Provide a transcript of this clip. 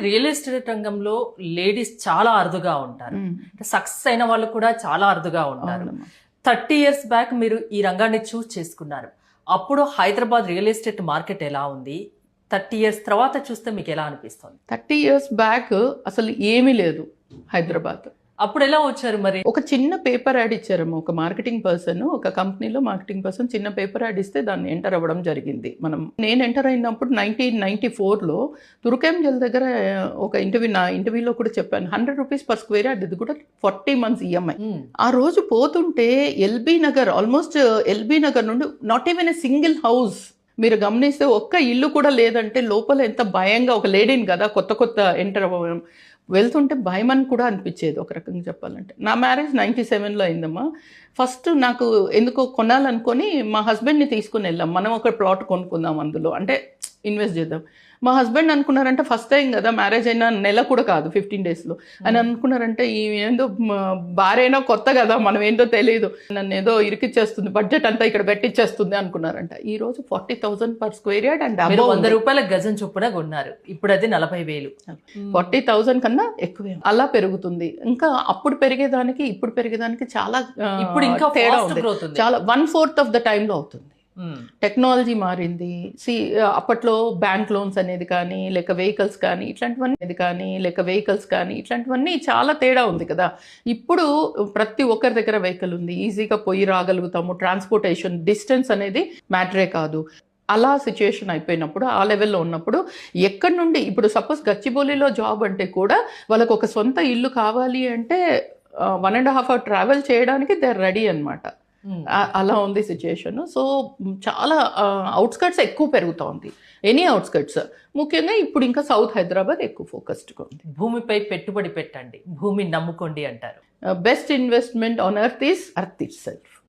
Real estate రంగంలో ladies చాలా అరుదుగా ఉంటారు. సక్సెస్ అయిన వాళ్ళు కూడా చాలా అరుదుగా ఉంటారు. 30 years బ్యాక్ మీరు ఈ రంగాన్ని చూస్ చేసుకున్నారు. అప్పుడు హైదరాబాద్ రియల్ ఎస్టేట్ మార్కెట్ ఎలా ఉంది? 30 years తర్వాత చూస్తే మీకు ఎలా అనిపిస్తుంది? 30 years బ్యాక్ అసలు ఏమీ లేదు హైదరాబాద్. అప్పుడు ఎలా వచ్చారు మరి? ఒక చిన్న పేపర్ యాడ్ ఇచ్చారమ్మా. ఒక మార్కెటింగ్ పర్సన్, ఒక కంపెనీలో మార్కెటింగ్ పర్సన్ చిన్న పేపర్ యాడ్ ఇస్తే దాన్ని ఎంటర్ అవ్వడం జరిగింది. నేను ఎంటర్ అయినప్పుడు 1994లో తుర్కెంజల్ దగ్గర ఒక నా ఇంటర్వ్యూలో కూడా చెప్పాను, 100 rupees per square yard, ఇది కూడా 40 months EMI. ఆ రోజు పోతుంటే ఎల్బీ నగర్, ఆల్మోస్ట్ ఎల్బీ నగర్ నుండి not even a single house. మీరు గమనిస్తే ఒక్క ఇల్లు కూడా లేదంటే లోపల ఎంత భయంగా, ఒక లేడీని కదా కొత్త ఎంటర్ అవ్వడం, వెళ్తుంటే భయం అని కూడా అనిపించేది ఒక రకంగా చెప్పాలంటే. నా మ్యారేజ్ 97లో అయిందమ్మా. ఫస్ట్ నాకు ఎందుకో కొనాలనుకొని మా హస్బెండ్ని తీసుకుని వెళ్ళాం. మనం ఒక ప్లాట్ కొనుక్కుందాం అందులో, అంటే ఇన్వెస్ట్ చేద్దాం. మా హస్బెండ్ అనుకున్నారంటే ఫస్ట్ టైం కదా, మ్యారేజ్ అయినా నెల కూడా కాదు, 15 daysలో అని అనుకున్నారంటే ఈ ఏందో భార్యనో కొత్త కదా, మనం ఏందో తెలియదు, నన్ను ఏదో ఇరికిచ్చేస్తుంది, బడ్జెట్ అంతా ఇక్కడ పెట్టిచ్చేస్తుంది అనుకున్నారంట. ఈ రోజు 40,000 per square yard అండ్ 100 రూపాయల గజం చొప్పున కొన్నారు. ఇప్పుడు అది 40,000. 40,000 కన్నా ఎక్కువే అలా పెరుగుతుంది. ఇంకా అప్పుడు పెరిగేదానికి ఇప్పుడు పెరిగేదానికి చాలా ఇప్పుడు ఇంకా తేడా ఉంది. చాలా 1/4 of the టైంలో అవుతుంది. టెక్నాలజీ మారింది. అప్పట్లో బ్యాంక్ లోన్స్ అనేది కానీ లేక వెహికల్స్ కానీ ఇట్లాంటివన్నీ చాలా తేడా ఉంది కదా. ఇప్పుడు ప్రతి ఒక్కరి దగ్గర వెహికల్ ఉంది, ఈజీగా పోయి రాగలుగుతాము. ట్రాన్స్పోర్టేషన్ డిస్టెన్స్ అనేది మ్యాటరే కాదు. అలా సిచ్యుయేషన్ అయిపోయినప్పుడు, ఆ లెవెల్లో ఉన్నప్పుడు ఎక్కడి నుండి ఇప్పుడు సపోజ్ గచ్చిబౌలిలో జాబ్ అంటే కూడా వాళ్ళకు ఒక సొంత ఇల్లు కావాలి అంటే 1.5 hour ట్రావెల్ చేయడానికి దే ఆర్ రెడీ అనమాట. అలా ఉంది సిచ్యుయేషన్. సో చాలా అవుట్స్కట్స్ ఎక్కువ పెరుగుతూ ఉంది, ఎనీ అవుట్స్కట్స్. ముఖ్యంగా ఇప్పుడు ఇంకా సౌత్ హైదరాబాద్ ఎక్కువ ఫోకస్డ్గా ఉంది. భూమిపై పెట్టుబడి పెట్టండి, భూమిని నమ్ముకోండి అంటారు. Best investment on earth is earth it self.